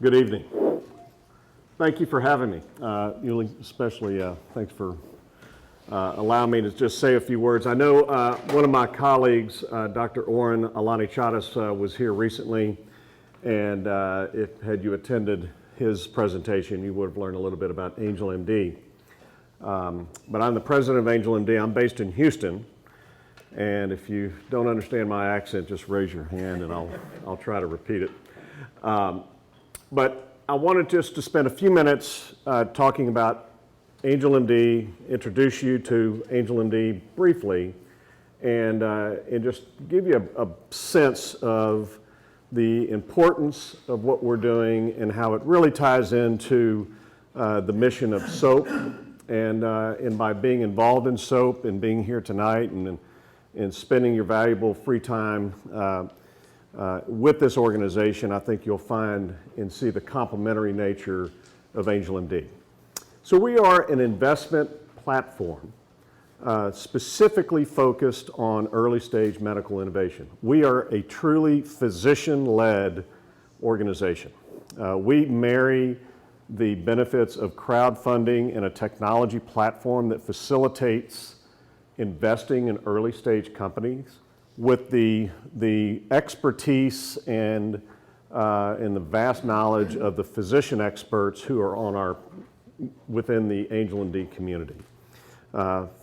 Good evening. Thank you for having me. Especially thanks for allowing me to just say a few words. I know one of my colleagues, Dr. Oren Alani-Chadas, was here recently, and had you attended his presentation, you would have learned a little bit about AngelMD. But I'm the president of AngelMD. I'm based in Houston, and if you don't understand my accent, just raise your hand and I'll try to repeat it. But I wanted just to spend a few minutes talking about AngelMD, introduce you to AngelMD briefly, and just give you a sense of the importance of what we're doing and how it really ties into the mission of SoPE. And by being involved in SoPE and being here tonight and spending your valuable free time with this organization, I think you'll find and see the complementary nature of AngelMD. So we are an investment platform specifically focused on early stage medical innovation. We are a truly physician-led organization. We marry the benefits of crowdfunding and a technology platform that facilitates investing in early stage companies with the expertise and the vast knowledge of the physician experts who are within the AngelMD community.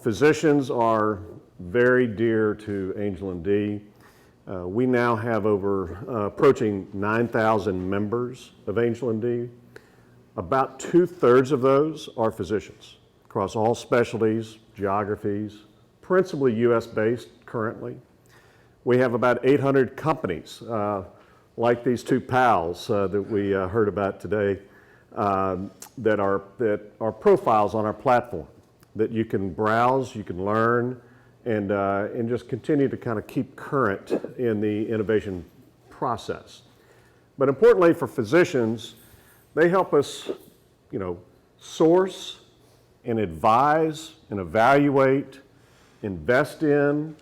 Physicians are very dear to AngelMD. We now have approaching 9,000 members of AngelMD. About 2/3 of those are physicians across all specialties, geographies, principally US-based currently. We have about 800 companies like these two pals that we heard about today that are profiles on our platform that you can browse, you can learn, and just continue to kind of keep current in the innovation process. But importantly for physicians, they help us, source and advise and evaluate, invest in,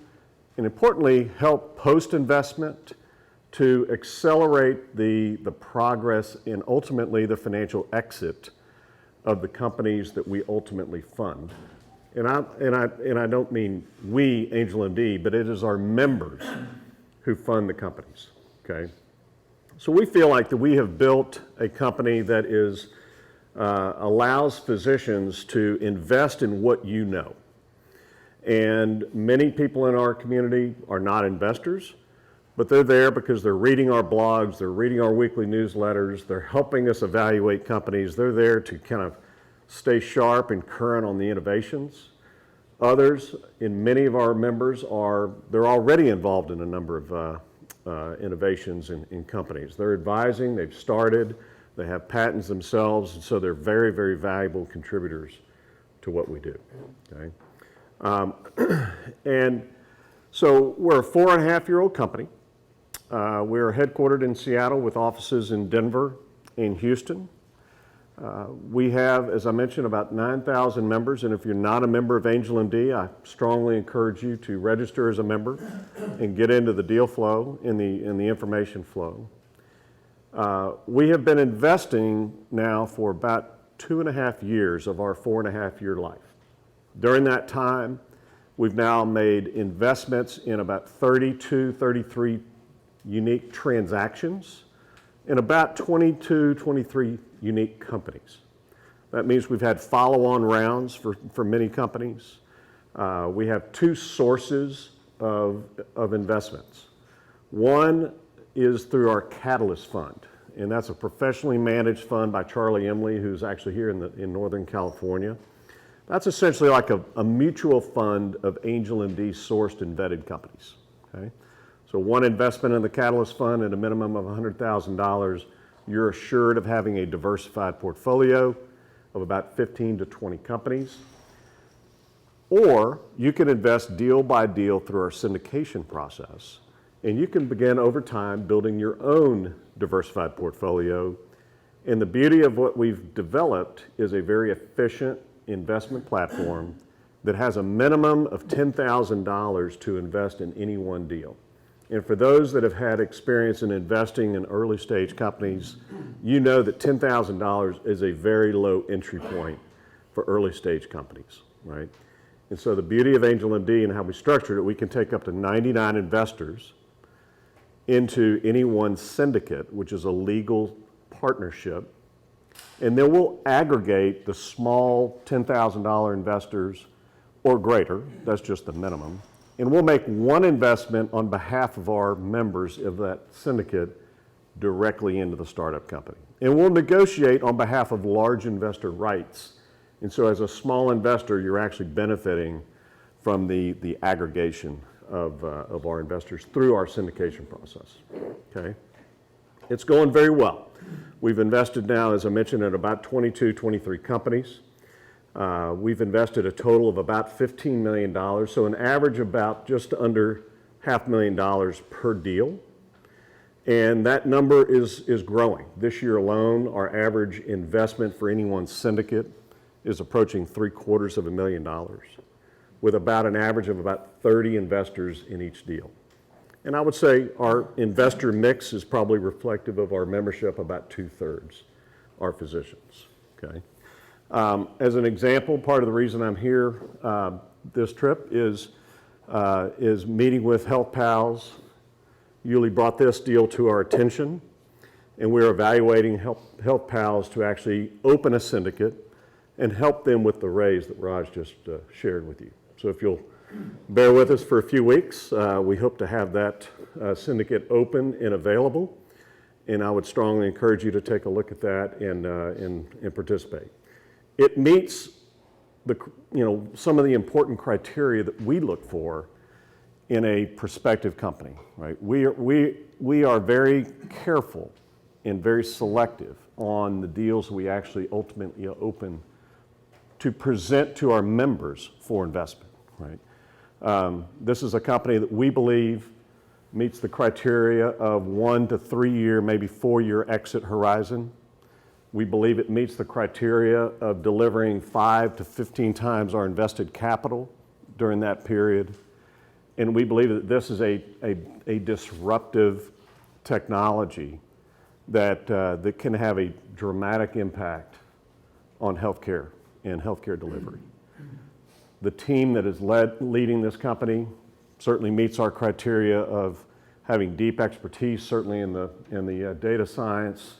and importantly, help post-investment to accelerate the progress and ultimately the financial exit of the companies that we ultimately fund. And I don't mean we, AngelMD, but it is our members who fund the companies, okay? So we feel like that we have built a company that allows physicians to invest in what you know. And many people in our community are not investors, but they're there because they're reading our blogs, they're reading our weekly newsletters, they're helping us evaluate companies, they're there to kind of stay sharp and current on the innovations. Others, and many of our members they're already involved in a number of innovations in companies. They're advising, they've started, they have patents themselves, and so they're very, very valuable contributors to what we do, okay? And so we're a 4.5-year-old company. We're headquartered in Seattle with offices in Denver and Houston. We have, as I mentioned, about 9,000 members, and if you're not a member of AngelMD, I strongly encourage you to register as a member and get into the deal flow, in the information flow. We have been investing now for about 2.5 years of our 4.5-year life. During that time, we've now made investments in about 32, 33 unique transactions in about 22, 23 unique companies. That means we've had follow-on rounds for many companies. We have two sources of investments. One is through our Catalyst Fund, and that's a professionally managed fund by Charlie Emley, who's actually here in Northern California. That's essentially like a mutual fund of AngelMD sourced and vetted companies, okay? So one investment in the Catalyst Fund at a minimum of $100,000, you're assured of having a diversified portfolio of about 15 to 20 companies. Or you can invest deal by deal through our syndication process, and you can begin over time building your own diversified portfolio. And the beauty of what we've developed is a very efficient investment platform that has a minimum of $10,000 to invest in any one deal. And for those that have had experience in investing in early stage companies, you know that $10,000 is a very low entry point for early stage companies, right? And so the beauty of AngelMD and how we structured it, we can take up to 99 investors into any one syndicate, which is a legal partnership. And then we'll aggregate the small $10,000 investors or greater, that's just the minimum, and we'll make one investment on behalf of our members of that syndicate directly into the startup company. And we'll negotiate on behalf of large investor rights. And so as a small investor, you're actually benefiting from the aggregation of our investors through our syndication process, okay? It's going very well. We've invested now, as I mentioned, in about 22, 23 companies. We've invested a total of about $15 million, so an average about just under $500,000 per deal. And that number is growing. This year alone, our average investment for any one syndicate is approaching $750,000, with about an average of about 30 investors in each deal. And I would say our investor mix is probably reflective of our membership. About 2/3 are physicians, okay? As an example, part of the reason I'm here this trip is meeting with Health Pals. Yuli brought this deal to our attention, and we're evaluating Health Pals to actually open a syndicate and help them with the raise that Raj just shared with you. So if you'll bear with us for a few weeks, we hope to have that syndicate open and available, and I would strongly encourage you to take a look at that and participate. It meets some of the important criteria that we look for in a prospective company, right? We are very careful and very selective on the deals we actually ultimately open to present to our members for investment, right? This is a company that we believe meets the criteria of 1 to 3 year, maybe 4-year exit horizon. We believe it meets the criteria of delivering 5 to 15 times our invested capital during that period. And we believe that this is a disruptive technology that can have a dramatic impact on healthcare and healthcare delivery. The team that is leading this company certainly meets our criteria of having deep expertise, certainly in the data science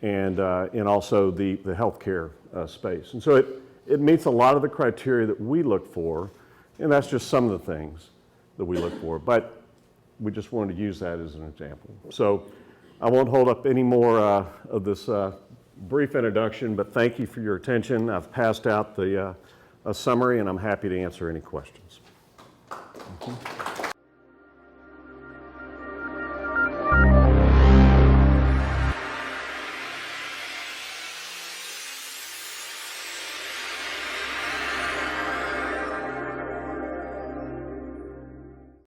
and also the healthcare space. And so it meets a lot of the criteria that we look for, and that's just some of the things that we look for. But we just wanted to use that as an example. So I won't hold up any more of this brief introduction, but thank you for your attention. I've passed out a summary, and I'm happy to answer any questions. Thank you.